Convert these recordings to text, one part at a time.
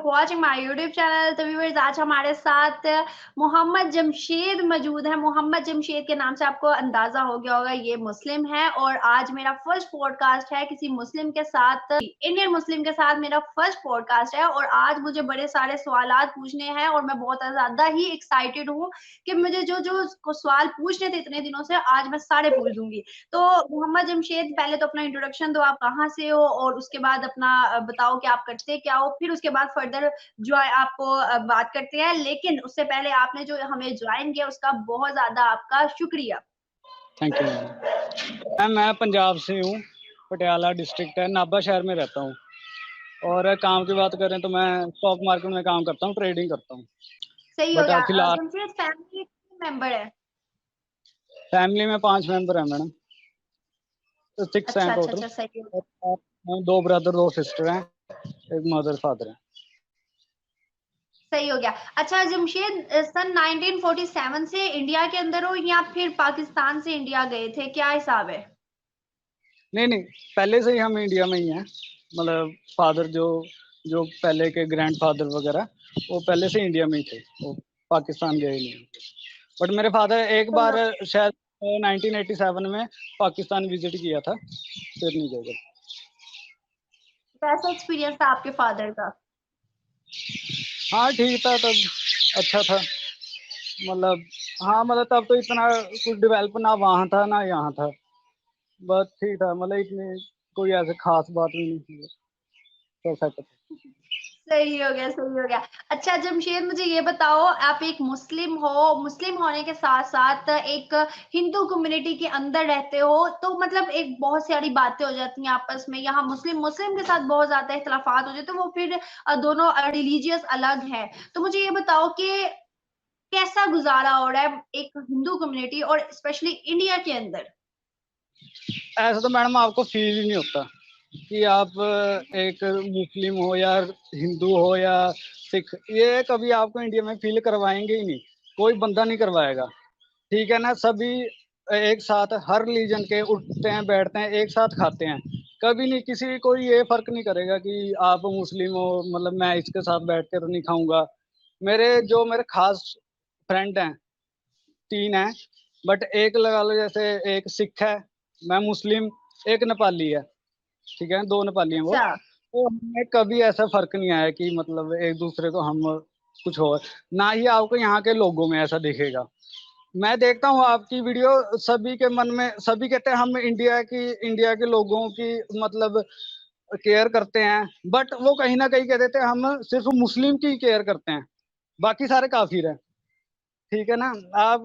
Watching my YouTube channel. तो viewers, आज हमारे साथ मोहम्मद जमशेद मौजूद है। मोहम्मद जमशेद के नाम से आपको अंदाजा हो गया होगा, ये मुस्लिम है और आज मेरा फर्स्ट पॉडकास्ट है किसी मुस्लिम के साथ, इंडियन मुस्लिम के साथ मेरा फर्स्ट पॉडकास्ट है। और आज मुझे बड़े सारे सवालात पूछने हैं और मैं बहुत ज्यादा ही एक्साइटेड हूँ कि मुझे जो जो सवाल पूछने थे इतने दिनों से, आज मैं सारे पूछ दूंगी। तो मोहम्मद जमशेद, पहले तो अपना इंट्रोडक्शन दो, आप कहाँ से हो और उसके बाद अपना बताओ कि आप करते क्या हो, फिर उसके बाद फर्दर जो है आपको बात करते हैं। लेकिन उससे पहले आपने जो हमें ज्वाइन किया उसका बहुत ज्यादा आपका शुक्रिया। Thank you ma'am. मैं पंजाब से हूँ, पटियाला डिस्ट्रिक्ट है, नाभा शहर में रहता हूँ। और काम की बात करें तो मैं स्टॉक मार्केट में काम करता हूँ, ट्रेडिंग करता हूँ। सही हो बट गया। फिलहाल जमशेद, फैमिली कितने मेंबर है? फैमिली में 5 मेंबर है मैडम, तो 6 हैं अच्छा अच्छा टोटल। अच्छा, सही हो। और 2 ब्रदर 2 सिस्टर हैं, एक मदर फादर है। सही हो गया। अच्छा जमशेद, सन 1947 से इंडिया के अंदर हो या फिर पाकिस्तान से इंडिया गए थे, क्या हिसाब है? नहीं नहीं, पहले से ही हम इंडिया में ही हैं। मतलब फादर जो जो पहले के ग्रैंड फादर वगैरह वो पहले से इंडिया में ही थे, वो पाकिस्तान गए नहीं। बट मेरे फादर एक बार शायद 1987 में पाकिस्तान विजिट किया था, फिर नहीं गए। कैसा एक्सपीरियंस था आपके फादर का? हाँ ठीक था तब, अच्छा था। मतलब हाँ, मतलब तब तो इतना कुछ डेवलप ना वहाँ था ना यहाँ था, बस ठीक था। मतलब इतनी कोई ऐसे खास बात भी नहीं थी, तो सेट था। सही हो गया, सही हो गया। अच्छा जमशेद, मुझे ये बताओ, आप एक मुस्लिम हो, मुस्लिम होने के साथ साथ एक हिंदू कम्युनिटी के अंदर रहते हो, तो मतलब एक बहुत सारी बातें हो जाती हैं आपस में। यहाँ मुस्लिम मुस्लिम के साथ बहुत ज्यादा इख्तलाफात हो जाते हैं, तो वो फिर दोनों रिलीजियस अलग है। तो मुझे ये बताओ कि कैसा गुजारा हो रहा है एक हिंदू कम्युनिटी और स्पेशली इंडिया के अंदर? ऐसा तो मैडम आपको फील ही नहीं होता कि आप एक मुस्लिम हो या हिंदू हो या सिख, ये कभी आपको इंडिया में फील करवाएंगे ही नहीं, कोई बंदा नहीं करवाएगा। ठीक है ना, सभी एक साथ हर रिलीजन के उठते हैं, बैठते हैं, एक साथ खाते हैं। कभी नहीं किसी को ये फर्क नहीं करेगा कि आप मुस्लिम हो, मतलब मैं इसके साथ बैठ कर नहीं खाऊंगा। मेरे खास फ्रेंड हैं, 3 हैं। बट एक लगा लो, जैसे एक सिख है, मैं मुस्लिम, एक नेपाली है। ठीक है, 2 नेपाली हैं वो। अच्छा। तो हमें कभी ऐसा फर्क नहीं आया कि मतलब एक दूसरे को हम कुछ हो, ना ही आपको यहाँ के लोगों में ऐसा दिखेगा। मैं देखता हूँ आपकी वीडियो, सभी के मन में सभी कहते हैं हम इंडिया के लोगों की मतलब केयर करते हैं, बट वो कहीं ना कहीं कह देते हैं हम सिर्फ मुस्लिम की केयर करते हैं, बाकी सारे काफिर हैं। ठीक है ना, आप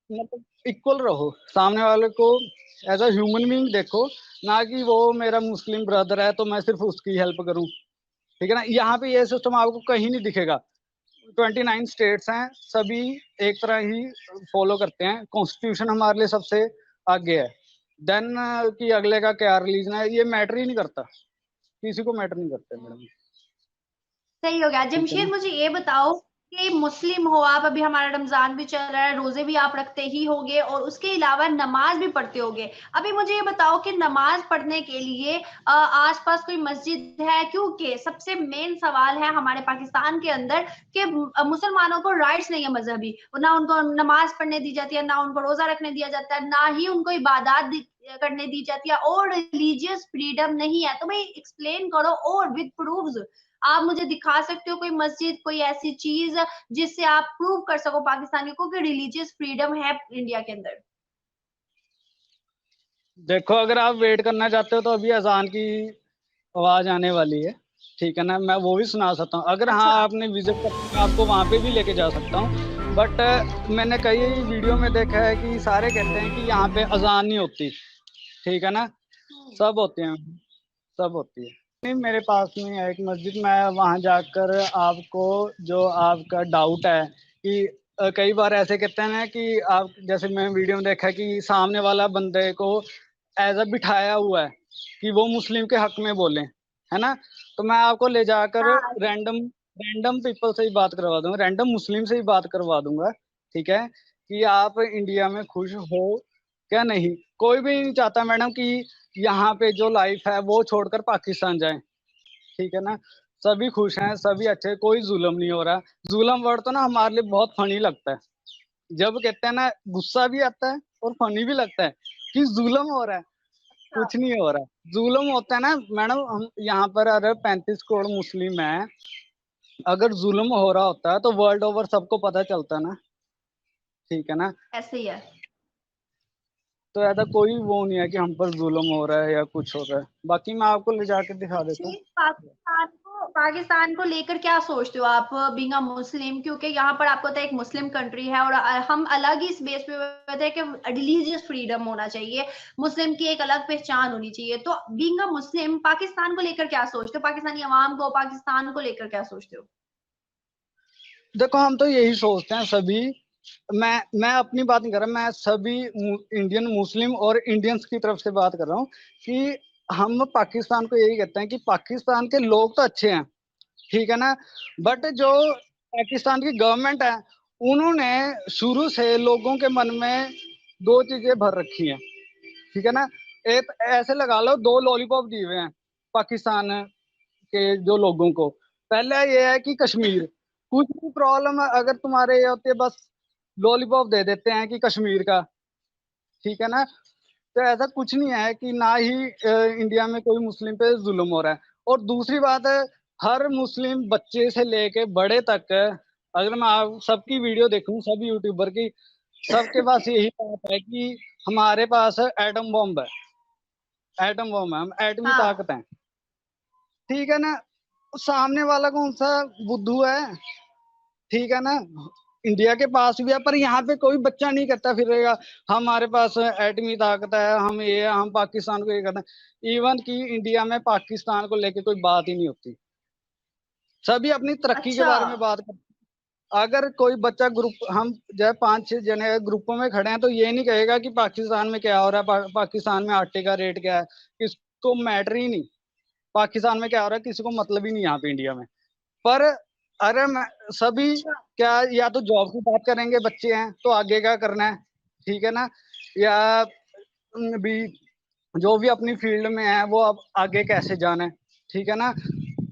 मतलब इक्वल रहो, सामने वाले को एज अ ह्यूमन बीइंग देखो, ना कि वो मेरा मुस्लिम ब्रदर है तो मैं सिर्फ उसकी हेल्प करूं। ठीक है ना, यहाँ पे ये सिस्टम आपको कहीं नहीं दिखेगा। 29 स्टेट्स हैं, सभी एक तरह ही फॉलो करते हैं, कॉन्स्टिट्यूशन हमारे लिए सबसे आगे है। देन कि अगले का क्या रिलीजन है ये मैटर ही नहीं करता, किसी को मैटर नहीं करता मैडम। सही हो गया। ठीक है जमशेद, ना। मुझे ये बताओ कि मुस्लिम हो आप, अभी हमारा रमजान भी चल रहा है, रोजे भी आप रखते ही होगे और उसके अलावा नमाज भी पढ़ते होगे। अभी मुझे ये बताओ कि नमाज पढ़ने के लिए आसपास कोई मस्जिद है? क्योंकि सबसे मेन सवाल है हमारे पाकिस्तान के अंदर कि मुसलमानों को राइट्स नहीं है मजहबी, ना उनको नमाज पढ़ने दी जाती है, ना उनको रोजा रखने दिया जाता है, ना ही उनको इबादत करने दी जाती है और रिलीजियस फ्रीडम नहीं है। तो भाई एक्सप्लेन करो और विद प्रूफ्स आप मुझे दिखा सकते हो कोई मस्जिद, कोई ऐसी चीज जिससे आप प्रूव कर सको पाकिस्तानियों को कि रिलीजियस फ्रीडम है इंडिया के अंदर? देखो, अगर आप वेट करना चाहते हो तो अभी अजान की आवाज आने वाली है। ठीक है ना, मैं वो भी सुना सकता हूँ। अगर हाँ अच्छा। आपने विजिट करना, मैं आपको वहां पे भी लेके जा सकता हूँ। बट मैंने कई वीडियो में देखा है कि सारे कहते हैं कि यहाँ पे अजान नहीं होती। ठीक है ना, सब होते हैं, सब होती है। नहीं, मेरे पास में है एक मस्जिद, मैं वहां जाकर आपको जो आपका डाउट है कि कई बार ऐसे कहते हैं ना कि आप, जैसे मैं वीडियो में देखा कि सामने वाला बंदे को एज अ बिठाया हुआ है कि वो मुस्लिम के हक में बोले, है ना। तो मैं आपको ले जाकर हाँ। रैंडम रैंडम पीपल से ही बात करवा दूंगा, रैंडम मुस्लिम से ही बात करवा दूंगा। ठीक है, कि आप इंडिया में खुश हो क्या नहीं। कोई भी नहीं चाहता मैडम कि यहाँ पे जो लाइफ है वो छोड़कर पाकिस्तान जाए। ठीक है ना, सभी खुश हैं, सभी अच्छे, कोई जुल्म नहीं हो रहा। जुल्म वर्ड तो ना हमारे लिए बहुत फनी लगता है। जब कहते हैं ना, गुस्सा भी आता है और फनी भी लगता है कि जुल्म हो रहा है। अच्छा। कुछ नहीं हो रहा। जुल्म होता है ना मैडम, हम यहाँ पर अरे 35 करोड़ मुस्लिम हैं। अगर जुल्म हो रहा होता है तो वर्ल्ड ओवर सबको पता चलता ना। ठीक है ना। ऐसे ही है। तो ऐसा कोई वो नहीं है कि हम पर जुल्म हो रहा है या कुछ हो रहा है। बाकी मैं आपको ले जाके दिखा देता हूँ। जी, पाकिस्तान को लेकर क्या सोचते हो आप, बीइंग अ मुस्लिम, क्योंकि यहाँ पर आपको पता है एक मुस्लिम कंट्री है और हम अलग ही इस बेस पे होते हैं कि रिलीजियस फ्रीडम होना चाहिए, मुस्लिम की एक अलग पहचान होनी चाहिए। तो बीइंग अ मुस्लिम पाकिस्तान को लेकर क्या सोचते हो, पाकिस्तानी अवाम को, पाकिस्तान को लेकर क्या सोचते हो? देखो, हम तो यही सोचते हैं सभी। मैं अपनी बात नहीं कर रहा, मैं सभी इंडियन मुस्लिम और इंडियंस की तरफ से बात कर रहा हूँ कि हम पाकिस्तान को यही कहते हैं कि पाकिस्तान के लोग तो अच्छे हैं, ठीक है ना। बट जो पाकिस्तान की गवर्नमेंट है, उन्होंने शुरू से लोगों के मन में दो चीजें भर रखी हैं, ठीक है ना। एक ऐसे लगा लो, दो लॉलीपॉप दिए हुए हैं पाकिस्तान के जो लोगों को। पहला ये है कि कश्मीर, कुछ भी प्रॉब्लम अगर तुम्हारे ये होते, बस लॉलीपॉप दे देते हैं कि कश्मीर का, ठीक है ना। तो ऐसा कुछ नहीं है कि ना ही इंडिया में कोई मुस्लिम पे जुल्म हो रहा है। और दूसरी बात है, हर मुस्लिम बच्चे से लेके बड़े तक, अगर मैं आप सबकी वीडियो देखूं, सब यूट्यूबर की, सबके पास यही बात है कि हमारे पास एटम बॉम्ब है। एटम बॉम्ब है, हम एटमी हाँ। ताकत है, ठीक है ना। सामने वाला कौन सा बुद्धू है, ठीक है ना। इंडिया के पास भी है, पर यहाँ पे कोई बच्चा नहीं कहता फिरेगा हमारे पास एटमी ताकत है, हम ये, हम पाकिस्तान को ये कहते हैं। इवन कि इंडिया में पाकिस्तान को लेके कोई बात ही नहीं होती। सभी अपनी तरक्की के अच्छा। बारे में बात करते हैं। अगर कोई बच्चा ग्रुप, हम जब 5-6 जने ग्रुपों में खड़े हैं, तो ये नहीं कहेगा कि पाकिस्तान में क्या हो रहा है, पाकिस्तान में आटे का रेट क्या है, किसको मैटर ही नहीं। पाकिस्तान में क्या हो रहा है किसी को मतलब ही नहीं यहाँ पे इंडिया में। पर अरे सभी अच्छा। क्या, या तो जॉब की बात करेंगे, बच्चे हैं तो आगे क्या करना है, ठीक है ना। या भी जो भी अपनी फील्ड में है वो अब आगे कैसे जाना है, ठीक है ना।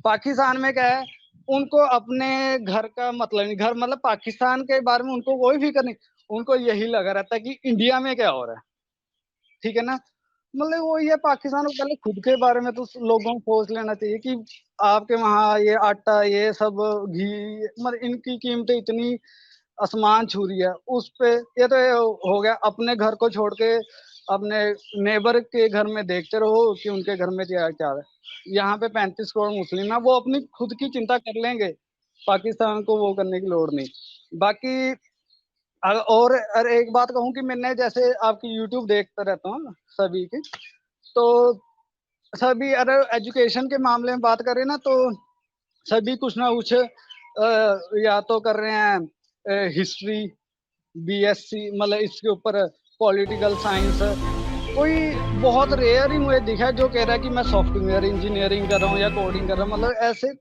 पाकिस्तान में क्या है, उनको अपने घर का मतलब नहीं, घर मतलब पाकिस्तान के बारे में उनको कोई फिक्र नहीं। उनको यही लगा रहता है कि इंडिया में क्या हो रहा है, ठीक है ना। मतलब वो ये पाकिस्तान को पहले खुद के बारे में तो लोगों को सोच लेना चाहिए कि आपके वहाँ ये आटा, ये सब घी, मतलब इनकी कीमतें इतनी आसमान छू रही है उस पे। ये तो ये हो गया, अपने घर को छोड़ के अपने नेबर के घर में देखते रहो कि उनके घर में क्या क्या है। यहाँ पे 35 करोड़ मुस्लिम है, वो अपनी खुद की चिंता कर लेंगे, पाकिस्तान को वो करने की लोड़ नहीं। बाकी और एक बात कहूँ कि मैंने जैसे आपकी यूट्यूब देखता रहता हूँ सभी की, तो सभी अगर एजुकेशन के मामले में बात करें ना, तो सभी कुछ ना कुछ या तो कर रहे हैं हिस्ट्री, बीएससी, मतलब इसके ऊपर पॉलिटिकल साइंस। कोई बहुत रेयर ही मुझे दिखा है जो कह रहा है कि मैं सॉफ्टवेयर इंजीनियरिंग कर रहा हूँ या कोडिंग कर रहा हूँ, मतलब ऐसे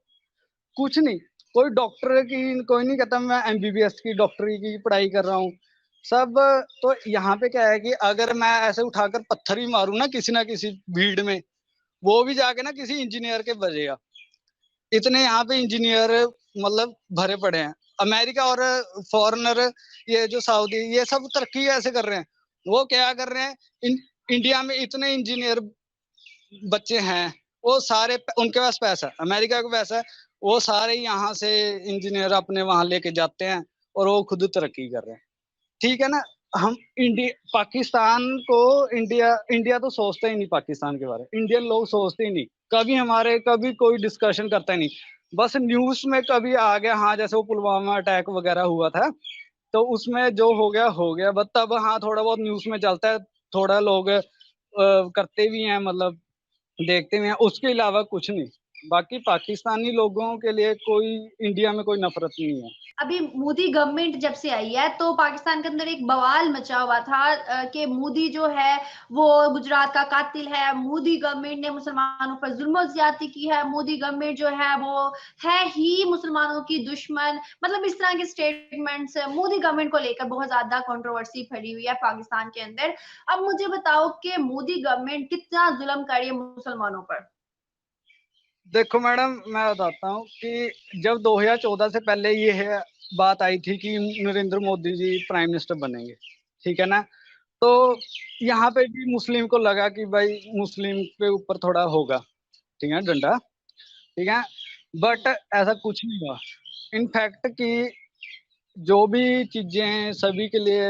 कुछ नहीं। कोई डॉक्टर की कोई नहीं कहता मैं एमबीबीएस की डॉक्टरी की पढ़ाई कर रहा हूँ। सब तो यहाँ पे क्या है कि अगर मैं ऐसे उठाकर पत्थर ही मारूं ना किसी भीड़ में, वो भी जाके ना किसी इंजीनियर के बजेगा। इतने यहाँ पे इंजीनियर मतलब भरे पड़े हैं। अमेरिका और फॉरेनर, ये जो सऊदी, ये सब तरक्की ऐसे कर रहे हैं। वो क्या कर रहे हैं, इंडिया में इतने इंजीनियर बच्चे हैं, वो सारे उनके पास पैसा है, अमेरिका को पैसा है, वो सारे यहाँ से इंजीनियर अपने वहां लेके जाते हैं और वो खुद तरक्की कर रहे हैं, ठीक है ना। हम इंडिया पाकिस्तान को, इंडिया इंडिया तो सोचता ही नहीं पाकिस्तान के बारे में, इंडियन लोग सोचते ही नहीं। कभी हमारे कभी कोई डिस्कशन करता ही नहीं। बस न्यूज में कभी आ गया, हाँ जैसे वो पुलवामा अटैक वगैरह हुआ था, तो उसमें जो हो गया बस, तब हाँ थोड़ा बहुत न्यूज में चलता है, थोड़ा लोग करते भी हैं, मतलब देखते भी हैं, उसके अलावा कुछ नहीं। बाकी पाकिस्तानी लोगों के लिए कोई इंडिया में कोई नफरत नहीं है। अभी मोदी गवर्नमेंट जब से आई है तो पाकिस्तान के अंदर एक बवाल मचा हुआ था कि मोदी जो है वो गुजरात का कातिल है, मोदी गवर्नमेंट ने मुसलमानों पर जुल्म ज्यादती की है, मोदी गवर्नमेंट जो है वो है ही मुसलमानों की दुश्मन, मतलब इस तरह के स्टेटमेंट्स मोदी गवर्नमेंट को लेकर बहुत ज्यादा कंट्रोवर्सी फैली हुई है पाकिस्तान के अंदर। अब मुझे बताओ कि मोदी गवर्नमेंट कितना जुल्म कर रही है मुसलमानों पर? देखो मैडम, मैं बताता हूँ कि जब 2014 से पहले ये है बात आई थी कि नरेंद्र मोदी जी प्राइम मिनिस्टर बनेंगे, ठीक है ना, तो यहाँ पे भी मुस्लिम को लगा कि भाई मुस्लिम के ऊपर थोड़ा होगा, ठीक है, डंडा, ठीक है, बट ऐसा कुछ नहीं हुआ। इनफैक्ट कि जो भी चीजें सभी के लिए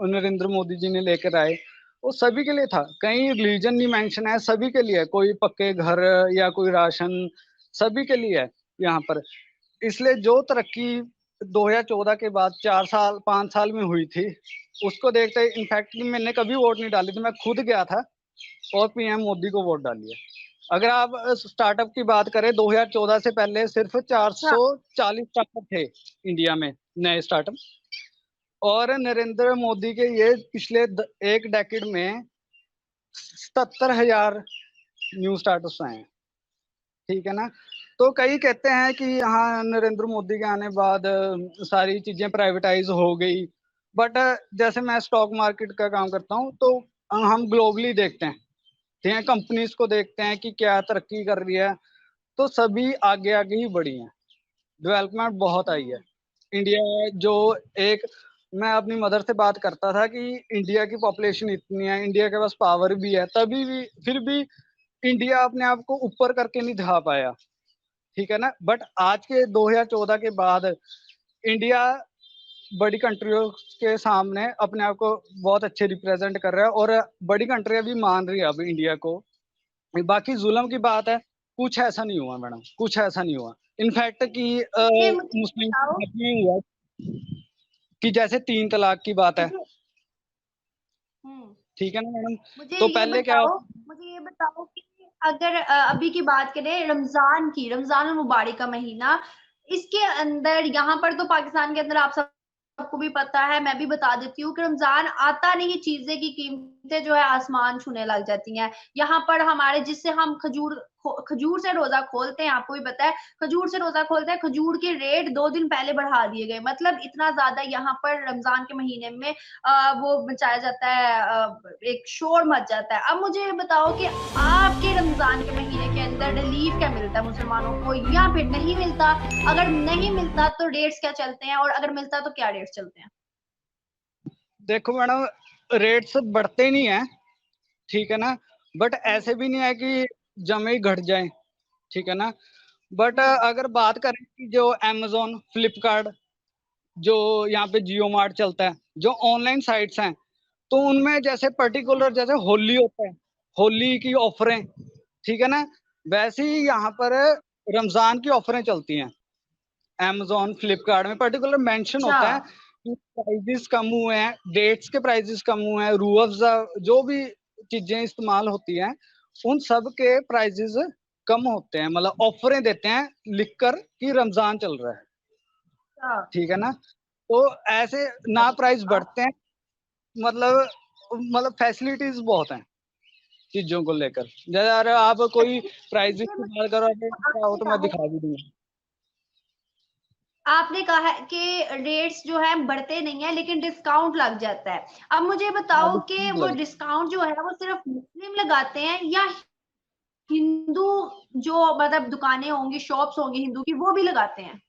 नरेंद्र मोदी जी ने लेकर आए, वो सभी के लिए था, कहीं रिलीजन नहीं मेंशन है, सभी के लिए, कोई पक्के घर या कोई राशन, सभी के लिए है यहाँ पर। इसलिए जो तरक्की 2014 के बाद 4 साल 5 साल में हुई थी, उसको देखते इनफैक्ट मैंने कभी वोट नहीं डाली थी, मैं खुद गया था और पीएम मोदी को वोट डाली है। अगर आप स्टार्टअप की बात करें, 2014 से पहले सिर्फ अच्छा। 440 स्टार्टअप थे इंडिया में, नए स्टार्टअप, और नरेंद्र मोदी के ये पिछले एक डेकेड में 77,000 न्यू स्टार्टअप्स आए हैं, ठीक है ना। तो कई कहते हैं कि हाँ नरेंद्र मोदी के आने बाद सारी चीजें प्राइवेटाइज हो गई, बट जैसे मैं स्टॉक मार्केट का काम करता हूँ, तो हम ग्लोबली देखते हैं, ठीक है, कंपनीज को देखते हैं कि क्या तरक्की कर रही है, तो सभी आगे आगे ही बढ़ी हैं, डेवलपमेंट बहुत आई है। हम्म। इंडिया जो एक, मैं अपनी मदर से बात करता था कि इंडिया की पॉपुलेशन इतनी है, इंडिया के पास पावर भी है, तभी भी फिर भी इंडिया अपने आप को ऊपर करके नहीं दिखा पाया, ठीक है ना। बट आज के 2014 के बाद इंडिया बड़ी कंट्रियों के सामने अपने आप को बहुत अच्छे रिप्रेजेंट कर रहा है, और बड़ी कंट्रियां भी मान रही है अब इंडिया को। बाकी जुल्म की बात है, कुछ ऐसा नहीं हुआ मैडम, कुछ ऐसा नहीं हुआ। इनफैक्ट कि मुझे मुझे ये मुस्लिम बताओ। में हुआ कि जैसे 3 तलाक की बात है, मुझे हम्म ठीक है ना मैडम, मुझे तो ये पहले क्या बताओ मुझे ये बताओ कि अगर अभी की बात करें रमजान की, रमजान मुबारक का महीना, इसके अंदर यहाँ पर तो पाकिस्तान के अंदर आप सबको भी पता है, मैं भी बता देती हूँ कि रमजान आता नहीं चीजें की कीमतें जो है आसमान छूने लग जाती हैं। यहाँ पर हमारे जिससे हम खजूर से रोजा खोलते हैं, आपको भी पता है, खजूर से रोजा खोलते हैं, खजूर के रेट 2 दिन पहले बढ़ा दिए गए, मतलब इतना ज्यादा यहाँ पर रमजान के महीने में वो मचाया जाता है, एक शोर मच जाता है। अब मुझे बताओ कि आपके रमजान के महीने के अंदर रिलीफ क्या मिलता है मुसलमानों को, या फिर नहीं मिलता? अगर नहीं मिलता तो रेट्स क्या चलते हैं, और अगर मिलता तो क्या रेट्स चलते हैं? देखो मैडम, रेट्स बढ़ते नहीं है, ठीक है ना, बट हम्म। ऐसे भी नहीं है कि जमे ही घट जाए, ठीक है ना। बट हम्म। अगर बात करें कि जो अमेजोन फ्लिपकार्ट, जो यहाँ पे जियो मार्ट चलता है, जो ऑनलाइन साइट्स हैं, तो उनमें जैसे पर्टिकुलर जैसे होली होता है, होली की ऑफरें, ठीक है ना, वैसे ही यहाँ पर रमजान की ऑफरें चलती हैं। अमेजोन फ्लिपकार्ट में पर्टिकुलर मेंशन अच्छा। होता है कि प्राइजेस कम हुए हैं, डेट्स के प्राइजेस कम हुए हैं, रूह अफ़ज़ा जो भी चीजें इस्तेमाल होती हैं, उन सब के प्राइजेस कम होते हैं, मतलब ऑफरें देते हैं लिखकर कि रमजान चल रहा है, अच्छा। ठीक है ना। तो ऐसे ना प्राइस अच्छा। बढ़ते हैं, मतलब फैसिलिटीज बहुत हैं चीजों को लेकर। जैसे अगर आप कोई अच्छा, प्राइजेस मुझे की मुझे बात करोगे चाहो आपने तो मैं कहा दिखा भी दूंगा। आपने कहा है कि रेट्स जो है बढ़ते नहीं है लेकिन डिस्काउंट लग जाता है। अब मुझे हाँ, बताओ कि डिस्काउंट वो लग, डिस्काउंट जो है वो सिर्फ मुस्लिम लगाते हैं, या हिंदू जो मतलब दुकानें होंगी, शॉप्स होंगी हिंदू की, वो भी लगाते हैं?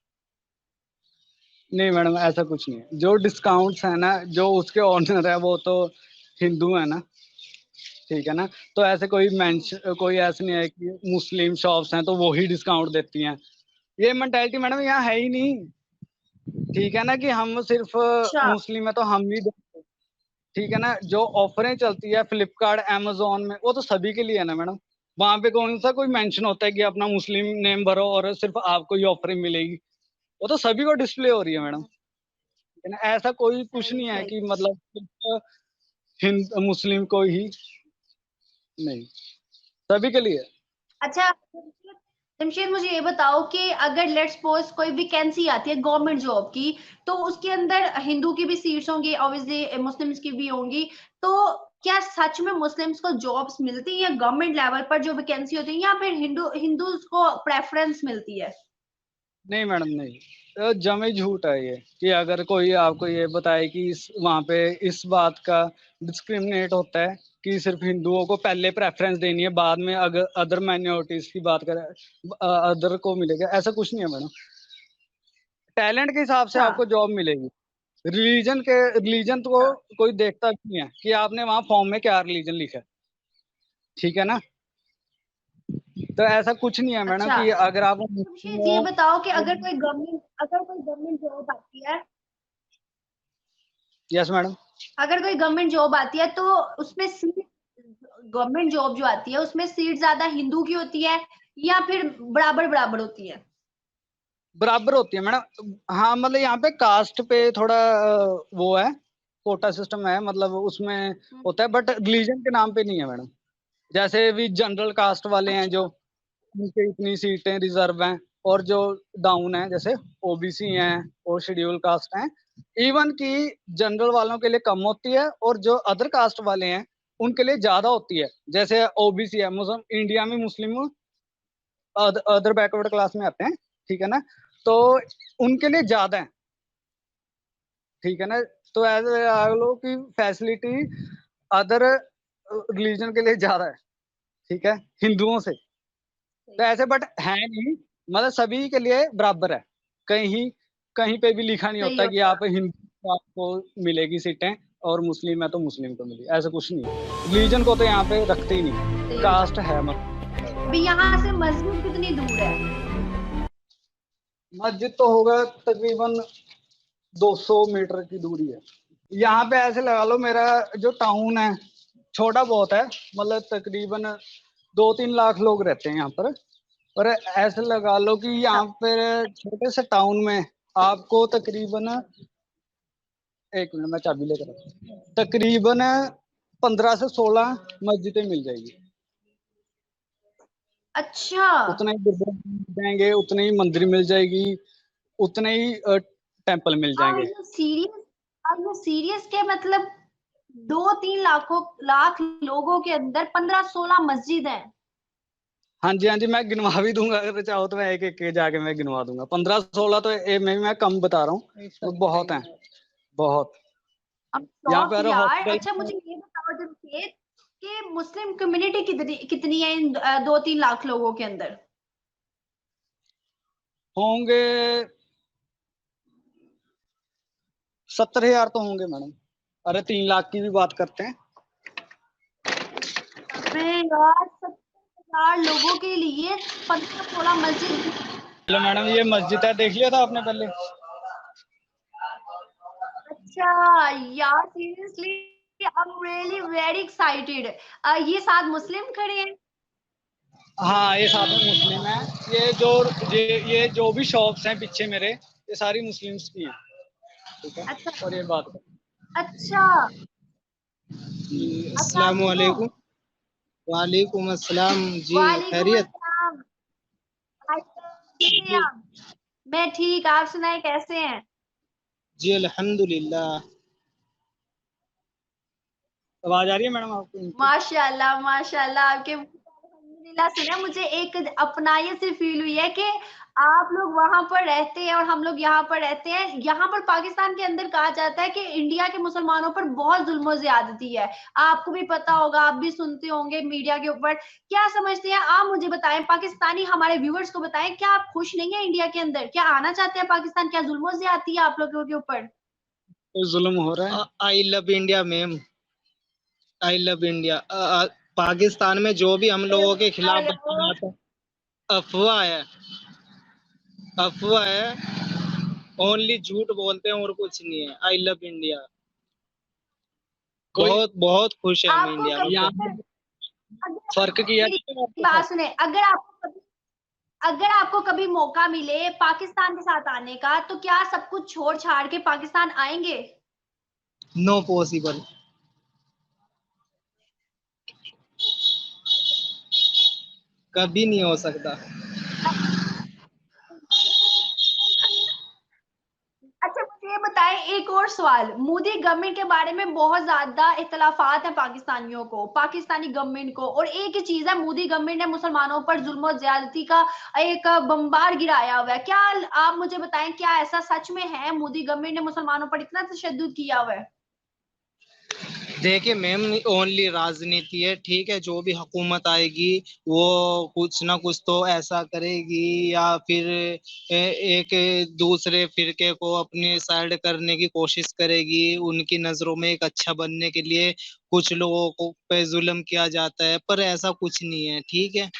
नहीं मैडम ऐसा कुछ नहीं है, जो डिस्काउंट्स है ना, जो उसके ओनर है वो तो हिंदू है ना, ठीक है ना। तो ऐसे कोई ऐसा नहीं है कि मुस्लिम शॉप्स हैं तो वो ही डिस्काउंट देती हैं, ये मेंटालिटी मैडम यहाँ है ही नहीं, ठीक है ना, कि हम सिर्फ अच्छा। मुस्लिम है तो हम ही दें, ठीक है ना। जो ऑफरें चलती है फ्लिपकार्ट अमेजोन में, वो तो सभी के लिए है ना मैडम, वहां पे कौन सा कोई मेंशन होता है कि अपना मुस्लिम नेम भरो और सिर्फ आपको ही ऑफरें मिलेगी, वो तो सभी को डिस्प्ले हो रही है मैडम, ठीक है ना। ऐसा कोई कुछ सही नहीं है सही। कि मतलब सिर्फ हिंद मुस्लिम को ही, नहीं, सभी के लिए। अच्छा जमशेद, मुझे ये बताओ कि अगर लेट्स सपोज कोई वैकेंसी आती है गवर्नमेंट जॉब की, तो उसके अंदर हिंदू की भी सीट्स होंगी, ऑब्वियसली मुस्लिम्स की भी होंगी, तो क्या सच में मुस्लिम्स को जॉब्स मिलती है गवर्नमेंट लेवल पर जो वैकेंसी होती है, या फिर हिंदूज को प्रेफरेंस मिलती है? नहीं मैडम नहीं, तो जमे झूठ है ये, कि अगर कोई आपको ये बताए कि इस वहां पे इस बात का डिस्क्रिमिनेट होता है, कि सिर्फ हिंदुओं को पहले प्रेफरेंस देनी है, बाद में अगर अदर माइनॉरिटीज की बात करें अदर को मिलेगा, ऐसा कुछ नहीं है मैडम। टैलेंट के हिसाब से अच्छा आपको जॉब मिलेगी। रिलीजन तो कोई देखता भी नहीं है कि आपने वहां फॉर्म में क्या रिलीजन लिखा है, ठीक है ना। तो ऐसा कुछ नहीं है मैडम अच्छा। कि अगर आप जमशेद ये बताओ कि अगर कोई गवर्नमेंट जॉब आती है, यस मैडम। अगर कोई गवर्नमेंट जॉब आती है तो उसमें सीट, गवर्नमेंट जॉब जो आती है उसमें सीट ज्यादा हिंदू की होती है या फिर बराबर बराबर होती है? बराबर होती है मैडम। हाँ मतलब यहाँ पे कास्ट पे थोड़ा वो है, कोटा सिस्टम है, मतलब उसमें होता है, बट रिलीजन के नाम पे नहीं है मैडम। जैसे भी जनरल कास्ट वाले हैं जो, अच्छा उनके इतनी सीटें रिजर्व हैं, और जो डाउन है जैसे ओबीसी हैं और शेड्यूल कास्ट हैं, इवन की जनरल वालों के लिए कम होती है, और जो अदर कास्ट वाले हैं उनके लिए ज्यादा होती है। जैसे ओबीसी है, मुस्लिम इंडिया में मुस्लिम अदर बैकवर्ड क्लास में आते हैं, ठीक है ना, तो उनके लिए ज्यादा है, ठीक है ना। तो ऐसे लो कि फैसिलिटी अदर रिलीजन के लिए ज्यादा है, ठीक है, हिंदुओं से। तो ऐसे बट है नहीं, मतलब सभी के लिए बराबर है। कहीं कहीं पे भी लिखा नहीं सही होता कि होता आप हिंदू को आपको मिलेगी सीटें और मुस्लिम है तो मुस्लिम को मिलेगी, ऐसा कुछ नहीं है। रिलीजन को तो यहाँ पे रखते ही नहीं, सही होता। कास्ट है मतलब। अभी यहाँ से मस्जिद कितनी दूर है? मस्जिद तो होगा तकरीबन 200 मीटर की दूरी है। यहाँ पे ऐसे लगा लो, मेरा जो टाउन है छोटा बहुत है, मतलब तकरीबन 2-3 लाख लोग रहते हैं यहाँ पर। और ऐसे लगा लो कि अच्छा यहाँ पर छोटे से टाउन में आपको तकरीबन, एक मिनट मैं चाबी लेकर आता हूँ। तकरीबन 15 से 16 मस्जिदें मिल जाएगी। अच्छा। उतने ही गुरुद्वारे मिल जाएंगे, उतने ही मंदिर मिल जाएगी, उतने ही टेम्पल मिल आर जाएंगे। You serious? Are you serious के मतलब 2-3 लाख लोगों के अंदर 15-16 मस्जिद है? हाँ जी हाँ जी, मैं गिनवा भी दूंगा, अगर चाहो तो मैं एक एक के जाके मैं गिनवा दूंगा। 15-16 तो मैं कम बता रहा हूँ, तो बहुत है, बहुत। अब यहाँ पे शौक अरे यार। हॉस्पिटल अच्छा मुझे ये बताओ जमशेद कि मुस्लिम कम्युनिटी कितनी कितनी है इन 2-3 लाख लोगों के अंदर? होंगे, 70,000 तो होंगे मैडम। अरे 3 लाख की भी बात करते हैं। अबे यार, 70,000 लोगों के लिए 15-16 मस्जिद? हेलो मैडम, ये मस्जिद है, देख लिया था आपने पहले। अच्छा यार, seriously I am really very excited. ये साथ मुस्लिम खड़े हैं? हाँ ये साथ में मुस्लिम है। ये जो भी शॉप्स हैं पीछे मेरे, ये सारी मुस्लिम्स की हैं, ठीक है। अच्छा और ये बात अच्छा। जी अस्सलाम अस्सलाम वालेकुम। वालेकुम। वालेकुम अस्सलाम जी। वालेकुम खैरियत? अस्सलाम। कैसे हैं जी आप? मैं ठीक, आप सुनाए कैसे हैं? जी अल्हम्दुलिल्लाह। आवाज आ रही है मैडम आपको इनकी? माशाल्लाह माशाल्लाह, आपके अल्हम्दुलिल्लाह सुना। मुझे एक अपनायत सी फील हुई है कि आप लोग वहां पर रहते हैं और हम लोग यहाँ पर रहते हैं। यहाँ पर पाकिस्तान के अंदर कहा जाता है कि इंडिया के मुसलमानों पर बहुत जुल्म ज्यादती है। आपको भी पता होगा, आप भी सुनते होंगे मीडिया के ऊपर। क्या समझते हैं आप? मुझे बताएं, पाकिस्तानी हमारे व्यूअर्स को बताएं, क्या आप खुश नहीं है इंडिया के अंदर? क्या आना चाहते हैं पाकिस्तान? क्या जुल्म ज्यादती है आप लोगों के ऊपर? कोई जुल्म हो रहा है? I love India ma'am, I love India. Pakistan में जो भी हम लोगों के खिलाफ बताया जाता है, अफवाह है, अफवाह है। ओनली झूठ बोलते हैं और कुछ नहीं है। I love India. कोई बहुत बहुत खुश है हम आपको इंडिया में। कभी यहाँ फर्क किया मेरी जाए आपके बात साथ? सुने, अगर आपको कभी मौका मिले पाकिस्तान के साथ आने का, तो क्या सब कुछ छोड़ छाड़ के पाकिस्तान आएंगे? नो पॉसिबल, कभी नहीं हो सकता। अच्छा मुझे ये बताएं, एक और सवाल। मोदी गवर्नमेंट के बारे में बहुत ज्यादा इख्तलाफात है पाकिस्तानियों को, पाकिस्तानी गवर्नमेंट को, और एक ही चीज है, मोदी गवर्नमेंट ने मुसलमानों पर जुल्म और ज्यादती का एक बम्बार गिराया हुआ है। क्या आप मुझे बताएं, क्या ऐसा सच में है? मोदी गवर्नमेंट ने मुसलमानों पर इतना तशद्दुद किया हुआ है? देखिए मैम, ओनली राजनीति है, ठीक है। जो भी हुकूमत आएगी वो कुछ ना कुछ तो ऐसा करेगी, या फिर एक दूसरे फिरके को अपनी साइड करने की कोशिश करेगी। उनकी नजरों में एक अच्छा बनने के लिए कुछ लोगों को पे जुल्म किया जाता है, पर ऐसा कुछ नहीं है, ठीक है।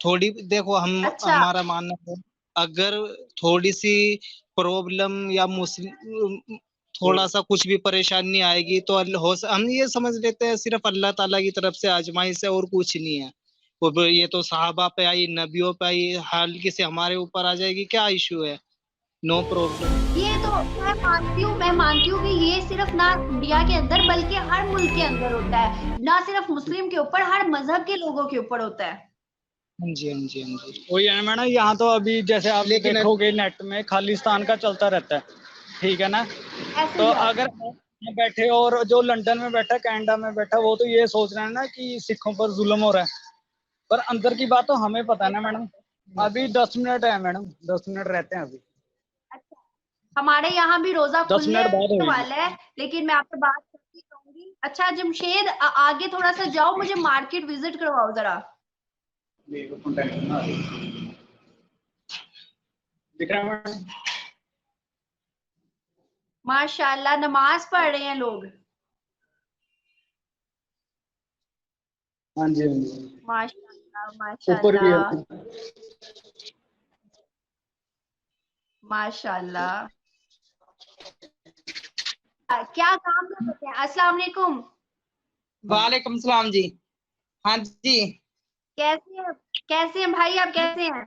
थोड़ी देखो, हम अच्छा हमारा मानना है, अगर थोड़ी सी प्रॉब्लम या मुस्लिम थोड़ा सा कुछ भी परेशानी आएगी तो हम ये समझ लेते हैं सिर्फ अल्लाह ताला की तरफ से आजमाइश है और कुछ नहीं है। ये तो सहाबा पे आई, नबियों पे आई, हाल किसी हमारे ऊपर आ जाएगी, क्या इशू है? No problem. ये तो मैं मानती हूँ कि ये सिर्फ ना इंडिया के अंदर बल्कि हर मुल्क के अंदर होता है, ना सिर्फ मुस्लिम के ऊपर, हर मजहब के लोगों के ऊपर होता है। हाँ जी, हाँ जी, हाँ जी। वही है मैडम, यहाँ तो अभी जैसे आप लेकिन देखोगे नेट में खालिस्तान का चलता रहता है, ठीक है ना। ऐसे तो ही है। अगर आप यहाँ बैठे और जो लंदन में बैठा, कनाडा में बैठा, वो तो ये सोच रहे हैं ना कि सिखों पर जुल्म हो रहा है, पर अंदर की बात तो हमें पता है ना मैडम। अभी 10 मिनट है मैडम, 10 मिनट रहते हैं अभी। अच्छा, हमारे यहाँ भी रोजा 10 मिनट बाद खुलने होगी। वाला है, लेकिन मैं आपसे बात करती रहूंगी। अच्छा जमशेद, आगे थोड़ा सा जाओ, मुझे मार्केट विजिट करवाओ जरा। दिख रहा है मैडम? माशाल्लाह, नमाज पढ़ रहे हैं लोग। हाँ जी, हाँ जी। माशाल्लाह ऊपर भी माशाल्लाह है। माशाल्लाह। क्या काम क्या करते हैं? अस्सलाम वालेकुम। वालेकुम सलाम जी। हाँ जी, कैसे हैं? कैसे हैं भाई, आप कैसे हैं?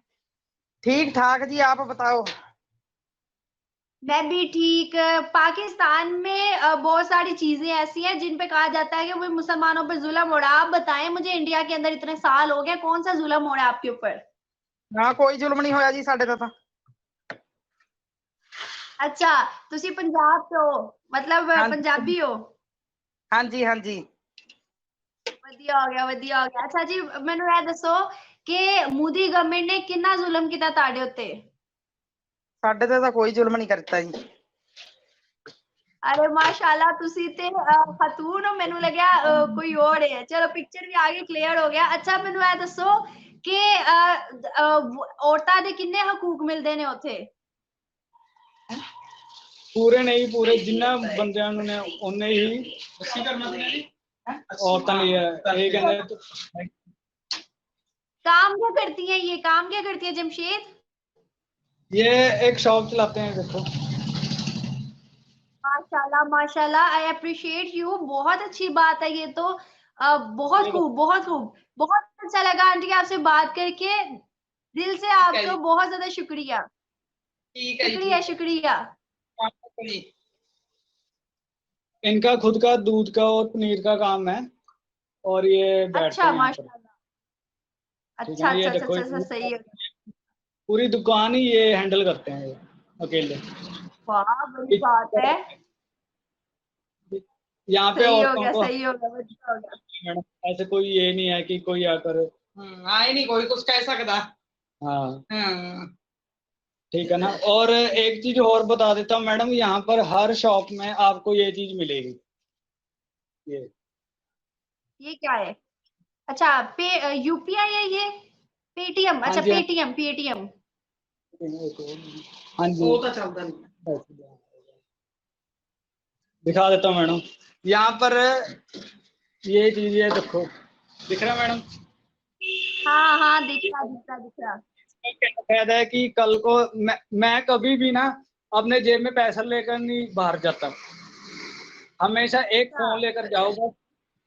ठीक ठाक जी, आप बताओ। मैं भी ठीक। पाकिस्तान में बहुत सारी चीजें ऐसी हैं जिन पे कहा जाता है कि वो मुसलमानों पर जुल्म हो रहा है। आप बताएं मुझे, इंडिया के अंदर इतने साल हो गए, कौन सा जुल्म हो रहा है आपके ऊपर? हाँ, कोई जुल्म नहीं होया जी साडे तो। अच्छा, तुसी पंजाब से हो, मतलब हाँ जी, पंजाबी हो? हाँ जी, हाँ जी। ਵਧੀਆ ਹੋ ਗਿਆ, ਵਧੀਆ ਹੋ ਗਿਆ। ਅੱਛਾ ਜੀ, ਮੈਨੂੰ ਇਹ ਦੱਸੋ ਕਿ ਮੋਦੀ ਗਵਰਨਮੈਂਟ ਨੇ ਕਿੰਨਾ ਜ਼ੁਲਮ ਕੀਤਾ ਤੁਹਾਡੇ ਉੱਤੇ? साडे ते तो कोई जुल्म नहीं करता जी। अरे माशाल्लाह, तुसी ते खतून हो, ਮੈਨੂੰ ਲੱਗਿਆ ਕੋਈ ਹੋਰ ਹੈ। ਚਲੋ ਪਿਕਚਰ ਵੀ ਆ ਗਈ, ਕਲੀਅਰ ਹੋ ਗਿਆ। ਅੱਛਾ ਮੈਨੂੰ ਇਹ ਦੱਸੋ ਕਿ ਔਰਤਾਂ ਦੇ ਕਿੰਨੇ ਹਕੂਕ ਮਿਲਦੇ ਨੇ ਉੱਥੇ? पूरे नहीं, पूरे जिन्ना बंदे ने उन्ने ही औरतां लिए ये कहंदे। काम क्या करती है ये, काम क्या करती है जमशेद? ये एक शॉप चलाते हैं, देखो। माशाल्लाह माशाल्लाह, आई अप्रिशिएट यू। बहुत अच्छी बात है ये तो। बहुत ये खूब, बहुत खूब। बहुत अच्छा लगा आंटी आपसे बात करके। दिल से ठीक है आपका जी, बहुत ज्यादा शुक्रिया। ठीक है जी, शुक्रिया ठीक शुक्रिया। है जी। इनका खुद का दूध का और पनीर का काम है, और ये बैठते अच्छा हैं यहाँ पर, माशाल्लाह। ठीक है अच्छा ना। ये अच्छा अच्छा देखो, अच्छा अच्छा, सही है। पूरी दुकान ही ये हैंडल करते हैं ये अकेले। वाह, बड़ी बात है। यहाँ पे सही हो औरतों गया, को, सही हो गया, बढ़िया हो गया। मैडम ऐसे कोई ये नहीं है कि कोई आकर। आए नहीं कोई कुछ कह सकता। हाँ, हाँ, ठीक है ना। और एक चीज और बता देता हूँ मैडम, यहाँ पर हर शॉप में आपको ये चीज मिलेगी, ये क्या है? अच्छा, पे यूपीआई है ये? पेटीएम, हाँ अच्छा जी, हाँ पेटीएम पेटीएम। हाँ जी। वो तो चलता नहीं। दिखा देता हूँ मैडम, यहाँ पर ये चीज है, देखो, दिख रहा है मैडम? हाँ हाँ, दिख रहा दिख रहा दिख रहा। क्या फायदा है कि कल को मैं कभी भी ना अपने जेब में पैसा लेकर नहीं बाहर जाता, हमेशा एक अच्छा फोन लेकर जाओ बस।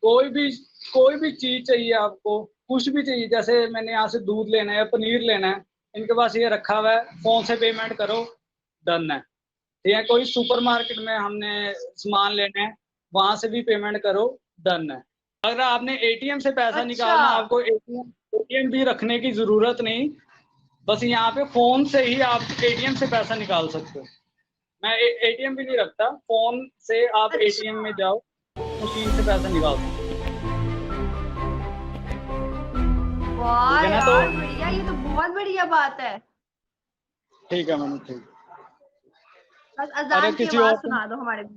कोई भी कोई भी चीज चाहिए आपको, कुछ भी चाहिए, जैसे मैंने यहाँ से दूध लेना है या पनीर लेना है, इनके पास ये रखा हुआ है, फोन से पेमेंट करो, डन है। ठीक है, कोई सुपरमार्केट में हमने सामान लेना है, वहां से भी पेमेंट करो, डन है। अगर आपने एटीएम से पैसा अच्छा निकालना, आपको एटीएम भी रखने की जरूरत नहीं, बस यहाँ पे फोन से ही आप एटीएम से पैसा निकाल सकते हो। मैं एटीएम भी नहीं रखता, फोन से आप एटीएम में अच्छा। जाओ, मशीन से पैसा निकाल सकते हो। वाह ठीक है ना। यार, तो बढ़िया, ये तो बहुत बढ़िया बात है। ठीक है मैडम, ठीक। बस अरे अजान की किसी आवाज और को, सुना दो हमारे को।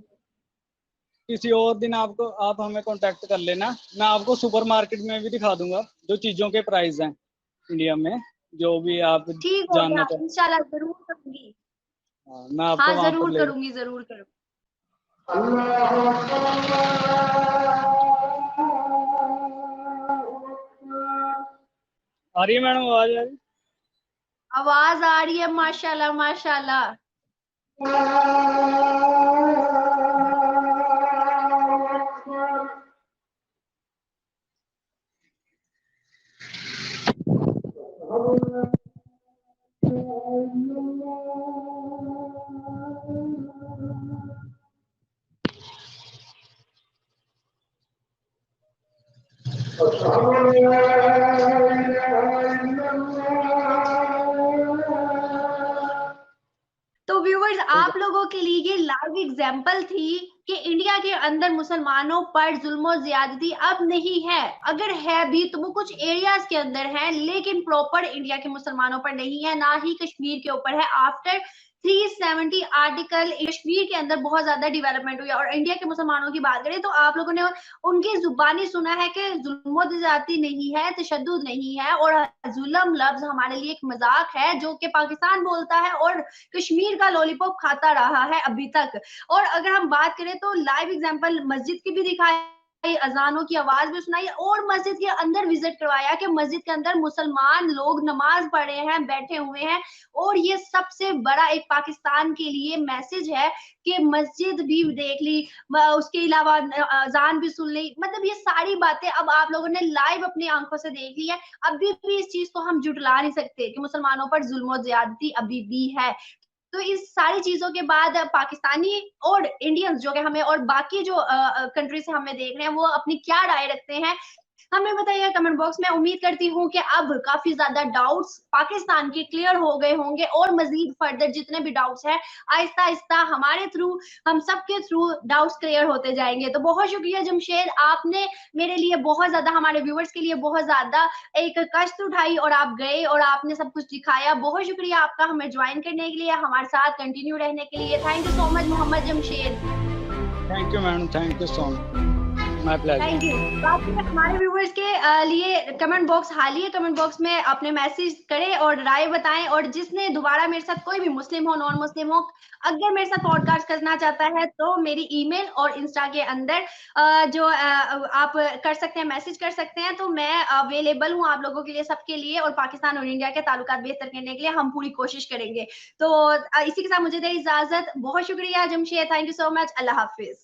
किसी और दिन आप हमें कांटेक्ट कर लेना, मैं आपको सुपरमार्केट में भी दिखा दूंगा जो चीजों के प्राइस हैं इंडिया में, जो भी आप ठीक हो जानना गया, चाहते इंशाल्लाह जरूर करूंगी। हैं। मैं आपको हाँ वहां पर जरूर ले करूंगी, जरूर करूंगी। आ रही है मैडम आवाज आ रही? आवाज आ रही है, माशाल्लाह माशाल्लाह। तो व्यूवर्स, आप लोगों के लिए ये लाइव एग्जांपल थी कि इंडिया के अंदर मुसलमानों पर जुल्म और ज्यादती अब नहीं है, अगर है भी तो वो कुछ एरियाज के अंदर है, लेकिन प्रॉपर इंडिया के मुसलमानों पर नहीं है, ना ही कश्मीर के ऊपर है। आफ्टर 370 आर्टिकल कश्मीर के अंदर बहुत ज्यादा डेवलपमेंट हुई है। और इंडिया के मुसलमानों की बात करें तो आप लोगों ने उनकी जुबानी सुना है कि जुल्म ज्यादती नहीं है, तशद्दुद नहीं है, और जुल्म लफ्ज हमारे लिए एक मजाक है जो कि पाकिस्तान बोलता है और कश्मीर का लॉलीपॉप खाता रहा है अभी तक। और अगर हम बात करें तो लाइव एग्जांपल मस्जिद की भी दिखाई, अजानों की आवाज भी सुनाई और मस्जिद के अंदर विजिट करवाया कि मस्जिद के अंदर मुसलमान लोग नमाज पढ़े हैं, बैठे हुए हैं। और ये सबसे बड़ा एक पाकिस्तान के लिए मैसेज है कि मस्जिद भी देख ली, उसके अलावा अजान भी सुन ली, मतलब ये सारी बातें अब आप लोगों ने लाइव अपनी आंखों से देख ली है। अभी भी इस चीज को हम जुटला नहीं सकते कि मुसलमानों पर जुल्म और ज्यादती अभी भी है। तो इस सारी चीजों के बाद पाकिस्तानी और इंडियंस जो है हमें, और बाकी जो कंट्री से हमें देख रहे हैं, वो अपनी क्या राय रखते हैं हमें बताइए कमेंट बॉक्स में। उम्मीद करती हूँ कि अब काफी ज्यादा डाउट्स पाकिस्तान के क्लियर हो गए होंगे, और मजीद फर्दर जितने भी डाउट्स हैं आहिस्ता आहिस्ता हमारे थ्रू, हम सबके थ्रू डाउट्स क्लियर होते जाएंगे। तो बहुत शुक्रिया जमशेद, आपने मेरे लिए बहुत ज्यादा, हमारे व्यूवर्स के लिए बहुत ज्यादा एक कष्ट उठाई और आप गए और आपने सब कुछ दिखाया। बहुत शुक्रिया आपका हमें ज्वाइन करने के लिए, हमारे साथ कंटिन्यू रहने के लिए। Thank you so much Mohammad Jamshed. Thank you madam, thank you so much, my pleasure. Thank you. बाकी हमारे व्यूवर्स के लिए कमेंट बॉक्स हालिए, कमेंट बॉक्स में अपने मैसेज करें और राय बताएं। और जिसने दोबारा मेरे साथ, कोई भी मुस्लिम हो नॉन मुस्लिम हो, अगर मेरे साथ पॉडकास्ट करना चाहता है तो मेरी ईमेल और इंस्टा के अंदर जो आप कर सकते हैं, मैसेज कर सकते हैं। तो मैं अवेलेबल हूँ आप लोगों के लिए, सबके लिए, और पाकिस्तान और इंडिया के ताल्लुकात बेहतर करने के लिए हम पूरी कोशिश करेंगे। तो इसी के साथ मुझे दे इजाजत। बहुत शुक्रिया Jamshed, thank you so much, Allah Hafiz.